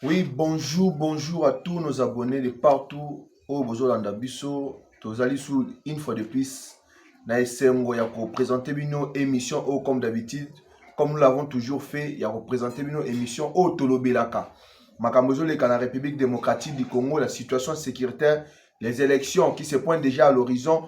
Oui, bonjour à tous nos abonnés de partout au Bozolanda Bisso. Tozali sous une fois de plus. Na esengo ya présenter une émission comme d'habitude, comme nous l'avons toujours fait, il y a représenté une émission au Tolobelaka. Makambozo le la République démocratique du Congo, la situation sécuritaire, les élections qui se pointent déjà à l'horizon,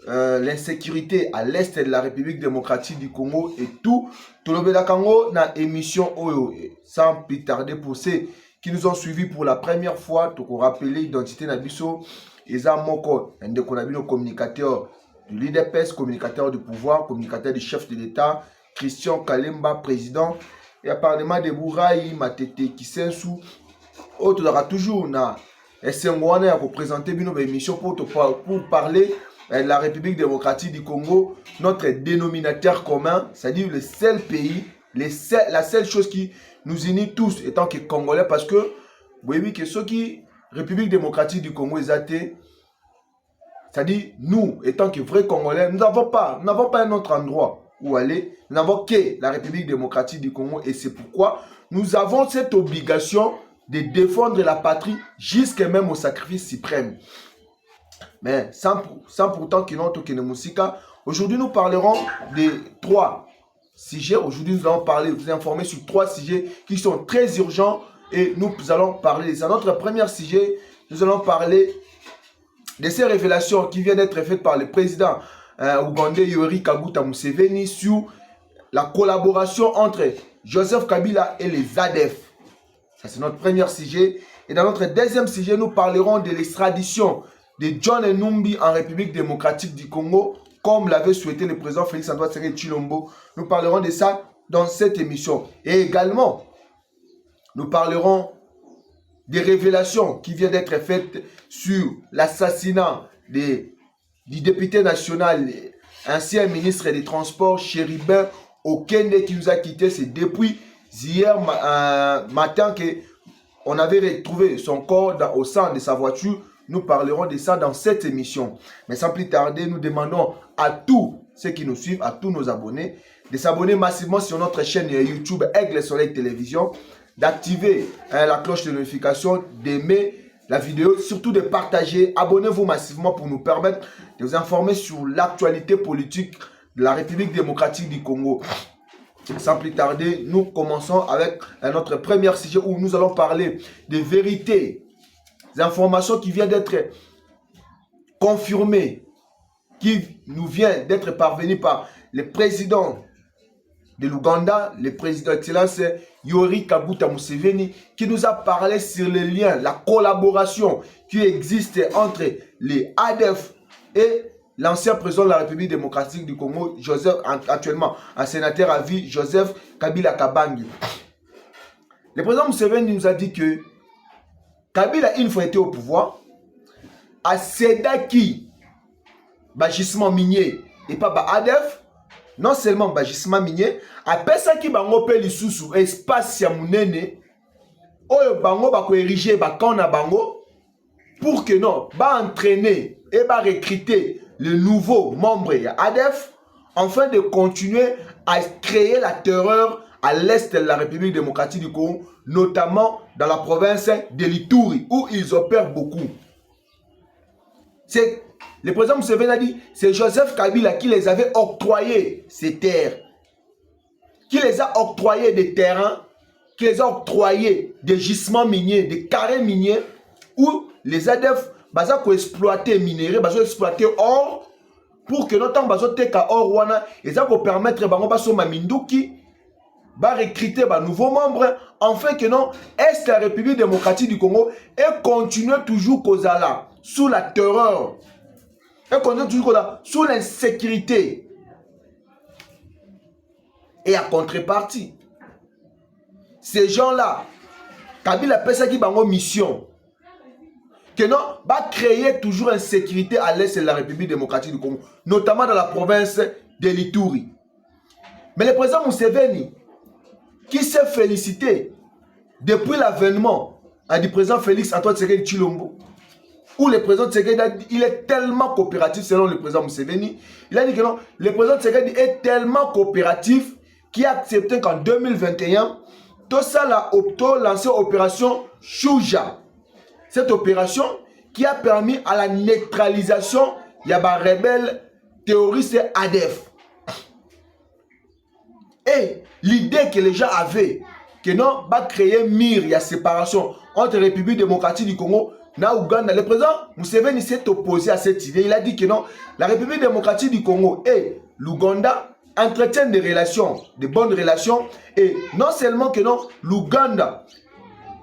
l'insécurité à l'est de la République démocratique du Congo et tout. Tolobelaka na émission Oyo, sans plus tarder pour ces qui nous ont suivis pour la première fois, pour rappeler l'identité Nabiso, Eza Moko, un des communicateur de l'IDPS, communicateur du pouvoir, communicateur du chef de l'État, Christian Kalemba, président, et à Parlement de Bouraï, Matete, Kisensu, autre aura toujours na SMWANA pour présenter une émission pour parler de la République démocratique du Congo, notre dénominateur commun, c'est-à-dire le seul pays, la seule chose qui nous unit tous étant que Congolais, parce que vous voyez que ceux qui République démocratique du Congo est athée, c'est-à-dire nous étant que vrais Congolais, nous n'avons pas un autre endroit où aller, nous n'avons que la République démocratique du Congo et c'est pourquoi nous avons cette obligation de défendre la patrie jusqu'à même au sacrifice suprême. Mais sans pourtant qu'il n'ont aucun musica. Aujourd'hui, nous parlerons de 3 sujets. Aujourd'hui, nous allons parler, vous informer sur 3 sujets qui sont très urgents et nous allons parler de ça. Notre premier sujet, nous allons parler de ces révélations qui viennent d'être faites par le président ougandais Yoweri Kaguta Museveni sur la collaboration entre Joseph Kabila et les ADF. Ça, c'est notre premier sujet. Et dans notre deuxième sujet, nous parlerons de l'extradition de John Numbi en République démocratique du Congo, comme l'avait souhaité le président Félix-Antoine Tshisekedi Tshilombo. Nous parlerons de ça dans cette émission. Et également, nous parlerons des révélations qui viennent d'être faites sur l'assassinat du député national, ancien ministre des Transports, Chéribin Okende, qui nous a quittés. C'est depuis hier matin qu'on avait retrouvé son corps au sein de sa voiture. Nous parlerons de ça dans cette émission. Mais sans plus tarder, nous demandons à tous ceux qui nous suivent, à tous nos abonnés, de s'abonner massivement sur notre chaîne YouTube Aigle Soleil Télévision, d'activer la cloche de notification, d'aimer la vidéo, surtout de partager. Abonnez-vous massivement pour nous permettre de vous informer sur l'actualité politique de la République démocratique du Congo. Sans plus tarder, nous commençons avec notre premier sujet où nous allons parler des vérités, des informations qui viennent d'être confirmées, qui nous viennent d'être parvenues par le président de l'Ouganda, le président excellence Yoweri Kaguta Museveni, qui nous a parlé sur les liens, la collaboration qui existe entre les ADF et l'ancien président de la République démocratique du Congo, Joseph, actuellement un sénateur à vie, Joseph Kabila Kabange. Le président Museveni nous a dit que Kabila, une fois été au pouvoir, a cédé qui gisement minier et pas ADF, non seulement gisement minier, après ça qui bango pe lisusu espace ya munene oyo bango bako ériger camp na bango pour que non entraîner et recruter le nouveau membre ya ADF afin de continuer à créer la terreur à l'est de la République démocratique du Congo, notamment dans la province de l'Ituri où ils opèrent beaucoup. C'est le président Museveni a dit, c'est Joseph Kabila qui les avait octroyé ces terres, qui les a octroyé des terrains, qui les a octroyé des gisements miniers, des carrés miniers, où les ADF vont exploiter minerais, vont exploiter or, pour que notre temps vont teka or wana, et ça va permettre bango baso maminduki, va recruter de nouveaux membres, afin que non, est la République démocratique du Congo et continue toujours Kozala sous la terreur. Et continue toujours là, sous l'insécurité. Et à contrepartie, ces gens-là, Kabila a ça qui bango mission. Que non, va créer toujours insécurité à l'est de la République démocratique du Congo, notamment dans la province de l'Ituri. Mais le président Museveni, qui s'est félicité depuis l'avènement du président Félix-Antoine Tshisekedi Tshilombo, où le président Tshisekedi, il est tellement coopératif selon le président Museveni. Il a dit que non, le président Tshisekedi est tellement coopératif qu'il a accepté qu'en 2021, tout ça là, lancé opération Shuja. Cette opération qui a permis à la neutralisation il y a des rebelles terroristes ADF. Et l'idée que les gens avaient, que non, va créer mur, il y a séparation entre la République démocratique du Congo et Ouganda. Le président Museveni s'est opposé à cette idée. Il a dit que non, la République démocratique du Congo et l'Ouganda entretiennent des relations, de bonnes relations. Et non seulement que non, l'Ouganda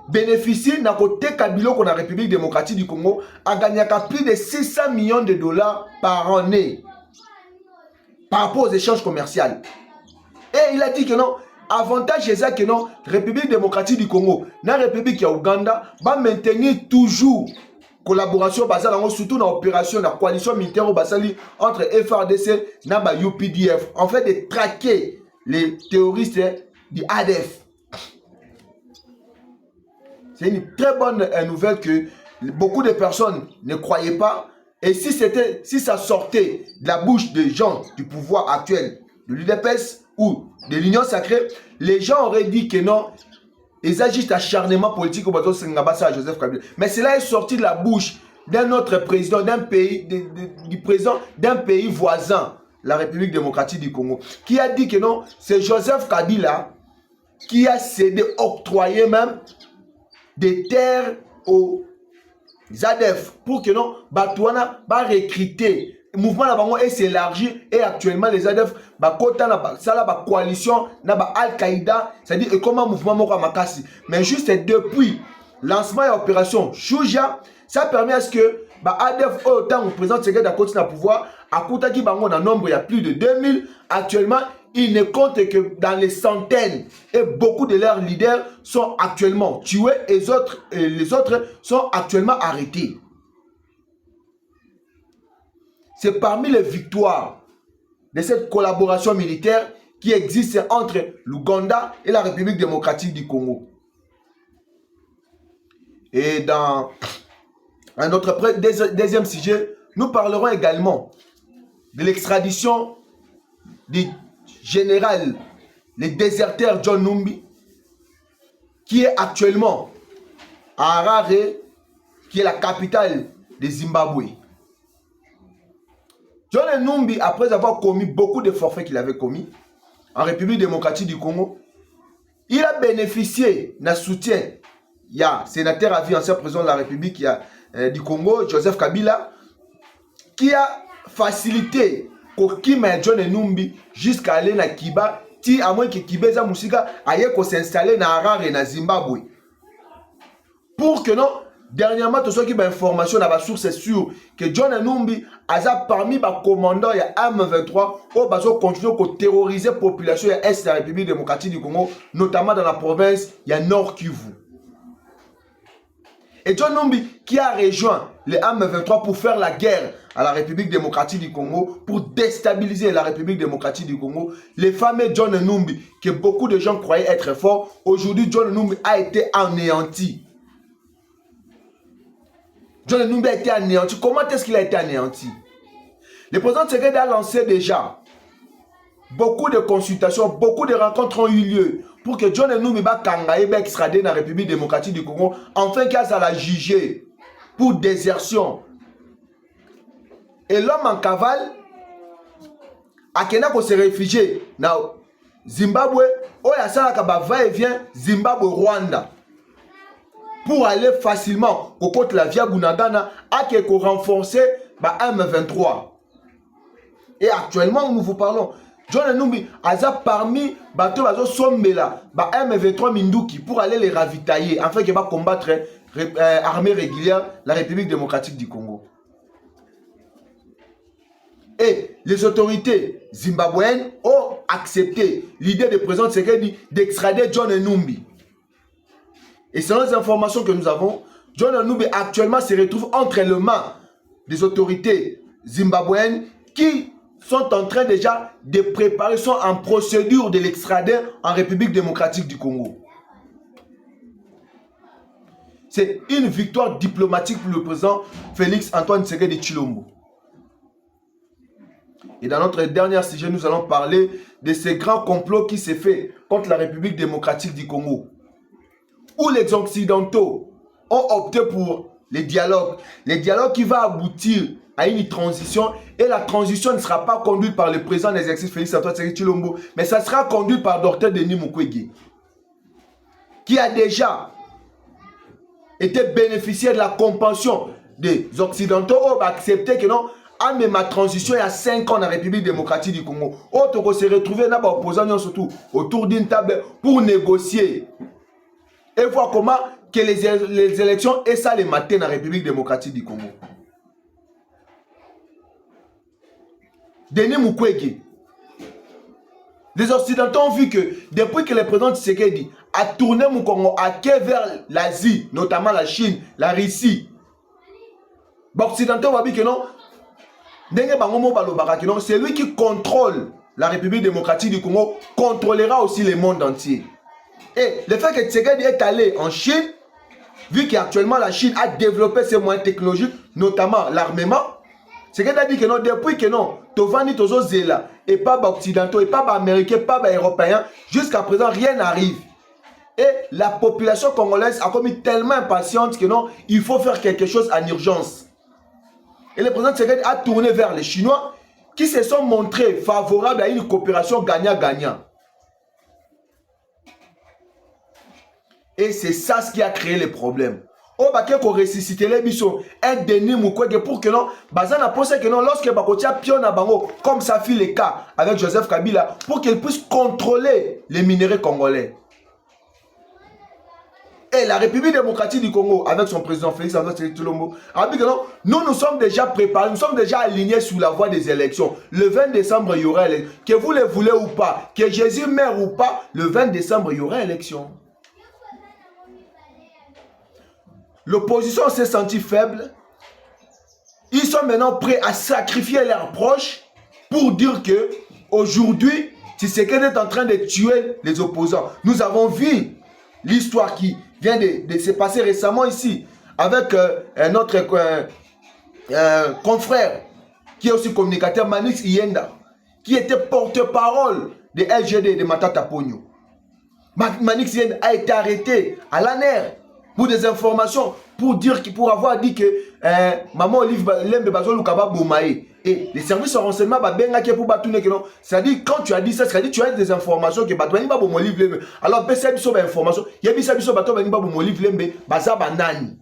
bénéficie d'un côté Kabila qu'on a République démocratique du Congo a gagné plus de 600 millions de dollars par année par rapport aux échanges commerciaux. Et il a dit que non, avantage c'est ça que non, République démocratique du Congo, la République ya Ouganda va maintenir toujours collaboration basale, surtout dans l'opération, la coalition militaire basale entre FRDC et UPDF, en fait de traquer les terroristes du ADF. C'est une très bonne nouvelle que beaucoup de personnes ne croyaient pas. Et si ça sortait de la bouche des gens du pouvoir actuel, de l'UDPS ou de l'Union sacrée, les gens auraient dit que non, ils agissent acharnement politique au bateau Sengabassa Joseph Kabila. Mais cela est sorti de la bouche d'un autre président, d'un pays, du président d'un pays voisin, la République démocratique du Congo, qui a dit que non, c'est Joseph Kabila qui a cédé, octroyé même des terres aux ADF pour que non, Batouana va recruter. Le mouvement là s'élargit et actuellement les ADF ça la coalition na Al-Qaïda, c'est-à-dire comment mouvement moko makasi. Mais juste depuis lancement et opération Shuja, ça permet à ce que ADF autant au président Tshisekedi à côté na pouvoir à Koutaki bango dans nombre il y a plus de 2000 actuellement. Ils ne comptent que dans les centaines et beaucoup de leurs leaders sont actuellement tués et les autres sont actuellement arrêtés. C'est parmi les victoires de cette collaboration militaire qui existe entre l'Ouganda et la République démocratique du Congo. Et dans un autre deuxième sujet, nous parlerons également de l'extradition du général, le déserteur John Numbi, qui est actuellement à Harare, qui est la capitale de Zimbabwe. John Numbi, après avoir commis beaucoup de forfaits qu'il avait commis en République démocratique du Congo, il a bénéficié d'un soutien. Il y a sénateur à vie, ancien président de la République du Congo, Joseph Kabila, qui a facilité Kokima John Numbi jusqu'à aller na Kiba, à moins que Kibeza Moussika aille s'installer na Harare et na Zimbabwe. Pour que non, dernièrement, tout ce qui est information dans la source sûre que John Numbi a parmi les commandants il y a M23 où bazo continue à terroriser la population de l'Est de la République démocratique du Congo, notamment dans la province il y a Nord Kivu. Et John Numbi qui a rejoint les M23 pour faire la guerre à la République démocratique du Congo, pour déstabiliser la République démocratique du Congo, les fameux John Numbi que beaucoup de gens croyaient être fort, aujourd'hui John Numbi a été anéanti. John Numbi a été anéanti. Comment est-ce qu'il a été anéanti? Le président Tshisekedi a lancé déjà beaucoup de consultations, beaucoup de rencontres ont eu lieu pour que John Numbi va extrader dans la République démocratique du Congo, enfin qu'il a la juger pour désertion. Et l'homme en cavale a qu'à se réfugier dans Zimbabwe, où il y a ça va et vient Zimbabwe-Rwanda. Pour aller facilement au côté de la Via Bunagana, à qu'il renforcer M23. Et actuellement, nous vous parlons, John Numbi a parmi bateau bazo sombela M23 Minduki pour aller les ravitailler afin qu'il va combattre l'armée régulière la République démocratique du Congo. Et les autorités zimbabwéennes ont accepté l'idée de président Tshisekedi d'extrader John Numbi. Et selon les informations que nous avons, John Numbi actuellement se retrouve entre les mains des autorités zimbabwéennes qui sont en train déjà de préparer, sont en procédure de l'extrader en République démocratique du Congo. C'est une victoire diplomatique pour le président Félix Antoine Tshisekedi Tshilombo. Et dans notre dernier sujet, nous allons parler de ces grands complots qui s'est fait contre la République démocratique du Congo. où les Occidentaux ont opté pour les dialogues qui vont aboutir à une transition, et la transition ne sera pas conduite par le président d'exercice Félix Antoine Tshisekedi Tshilombo, mais ça sera conduit par Dr Denis Mukwege, qui a déjà été bénéficiaire de la compréhension des Occidentaux, ont accepté que non, à même ma transition il y a 5 ans dans la République démocratique du Congo, on se retrouver dans l'opposant surtout autour d'une table pour négocier et voir comment que les élections et ça les matin dans la République démocratique du Congo. Denis Mukwege, les Occidentaux ont vu que depuis que le président Tshisekedi a tourné mon Congo à quai vers l'Asie, notamment la Chine, la Russie, les Occidentaux ont vu que non, c'est lui qui contrôle la République démocratique du Congo, contrôlera aussi le monde entier. Et le fait que Tshisekedi est allé en Chine, vu qu'actuellement la Chine a développé ses moyens technologiques, notamment l'armement, Tshisekedi a dit que non, depuis que non, Tovani Tozo Zela, et pas occidentaux, et pas américains, pas européens, jusqu'à présent rien n'arrive. Et la population congolaise a commis tellement impatiente que non, il faut faire quelque chose en urgence. Et le président Tshisekedi a tourné vers les Chinois qui se sont montrés favorables à une coopération gagnant-gagnant. Et c'est ça ce qui a créé les problèmes. On va ressusciter les bisons, un Denis Mukwege pour que non, Bazan a pensé que non, lorsque Bakotia Pion à Bango, comme ça fit le cas avec Joseph Kabila, pour qu'il puisse contrôler les minéraux congolais. Et la République démocratique du Congo, avec son président Félix Antoine Tshilombo, a dit que non, nous sommes déjà préparés, nous sommes déjà alignés sur la voie des élections. Le 20 décembre, il y aura élection. Que vous le voulez ou pas, que Jésus meure ou pas, le 20 décembre, il y aura élection. L'opposition s'est sentie faible. Ils sont maintenant prêts à sacrifier leurs proches pour dire que aujourd'hui, Tshisekedi est en train de tuer les opposants. Nous avons vu l'histoire qui vient de se passer récemment ici avec notre confrère qui est aussi communicateur, Manix Yenda, qui était porte-parole de LGD de Matata Pogno. Manix Yenda a été arrêté à l'ANER pour des informations, pour avoir dit que Maman Olive Lembe Bazo Lukaba Boumae. Et les services de renseignement, c'est-à-dire quand tu as dit ça, c'est-à-dire tu as des informations que Batouani Babo Olive Lembe. Alors, BCB sur l'information, il y a BCB sur Batouani Babo Olive Lembe, Baza Banani.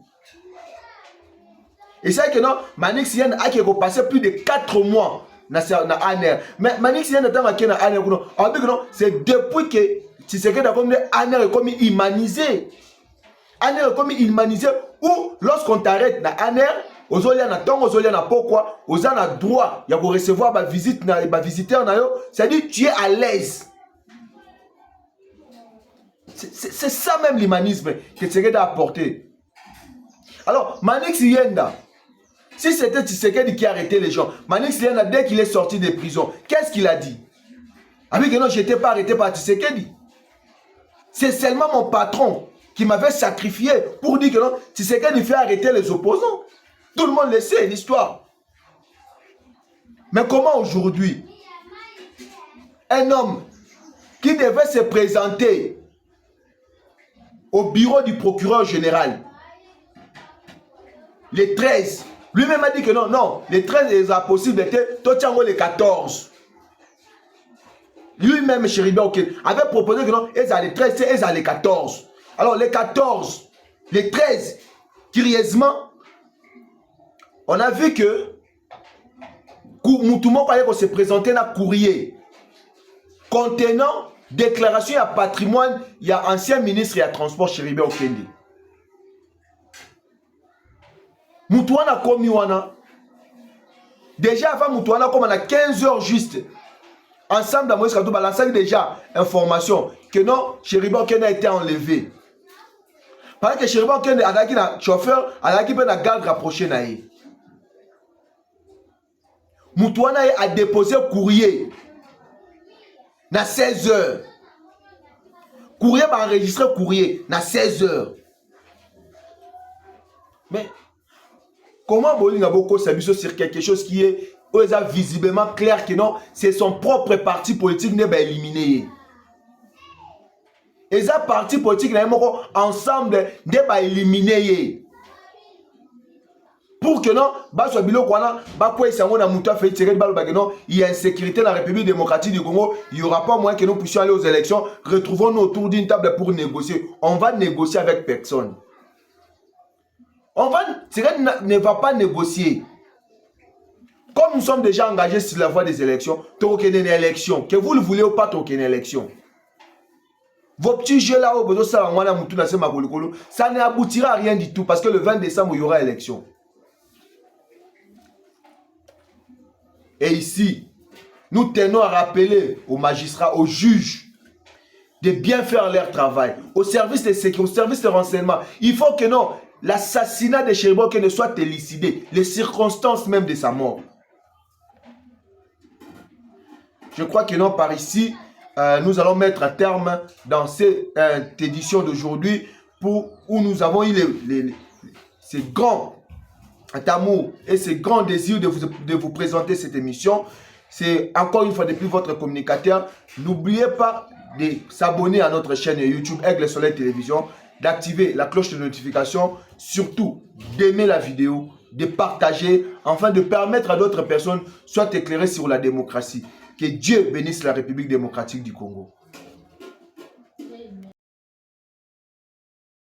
Et c'est que non, Manix Yen a qui passé plus de 4 mois dans l'ANR. Mais Manix Yen est en ANR, c'est depuis que Tshisekedi a comme ANR est comme humanisé. ANR est comme humanisé ou lorsqu'on t'arrête dans ANR, aux oliens na tongo, aux oliens na pourquoi, aux gens na droit, il y a pour recevoir ma visite, ma visiteur na yo, c'est-à-dire tu es à l'aise. C'est ça même l'humanisme que Tshisekedi a apporté. Alors, Manix Yenda, si c'était Tshisekedi qui a arrêté les gens, Manix Yenda, dès qu'il est sorti des prisons, qu'est-ce qu'il a dit? Avec que non, je n'étais pas arrêté par Tshisekedi. C'est seulement mon patron qui m'avait sacrifié pour dire que non, Tshisekedi fait arrêter les opposants. Tout le monde le sait, l'histoire. Mais comment aujourd'hui, un homme qui devait se présenter au bureau du procureur général, les 13, lui-même a dit que non, non, les 13 est impossible, Tochango les 14. Lui-même, Chériba avait proposé que non, ils ont les 13, ils ont les 14. Alors les 14, les 13, curieusement, on a vu que Moutoumon se présentait dans un courrier contenant déclaration à patrimoine, il y a ancien ministre et à transport Chériba Okende. Moutouana comme Wana. Déjà avant Moutouana, comme on a 15 heures juste, ensemble dans Moïse Katouba, l'ensemble déjà information que non, Chériba Okende a été enlevé. Parce que Chériba Okende a dit un chauffeur, a dit un garde rapproché. Moutouana a déposé courrier na 16 heures. Courrier va enregistrer courrier na 16 heures. Mais comment Bolinga Boko s'abuse sur quelque chose qui est visiblement clair que non, c'est son propre parti politique qui n'est pas éliminé. Et ça, parti politique, ensemble, de éliminer. Pour que non, il y a insécurité dans la République démocratique du Congo, il n'y aura pas moyen que nous puissions aller aux élections. Retrouvons-nous autour d'une table pour négocier. On va négocier avec personne. Ne va pas négocier. Comme nous sommes déjà engagés sur la voie des élections, une élection. Que vous le voulez ou pas, une élection. Vos petits jeux là, ça n'aboutira à rien du tout parce que le 20 décembre, il y aura élection. Et ici, nous tenons à rappeler aux magistrats, aux juges, de bien faire leur travail, au service de sécurité, au service de renseignement. Il faut que non, l'assassinat de Cheribock ne soit élucidé, les circonstances même de sa mort. Je crois que non, par ici, nous allons mettre un terme dans cette édition d'aujourd'hui où nous avons eu ces grands amour et ce grand désir de vous présenter cette émission. C'est encore une fois depuis votre communicateur. N'oubliez pas de s'abonner à notre chaîne YouTube Aigle Soleil Télévision, d'activer la cloche de notification, surtout d'aimer la vidéo, de partager, afin de permettre à d'autres personnes soit éclairées sur la démocratie. Que Dieu bénisse la République démocratique du Congo.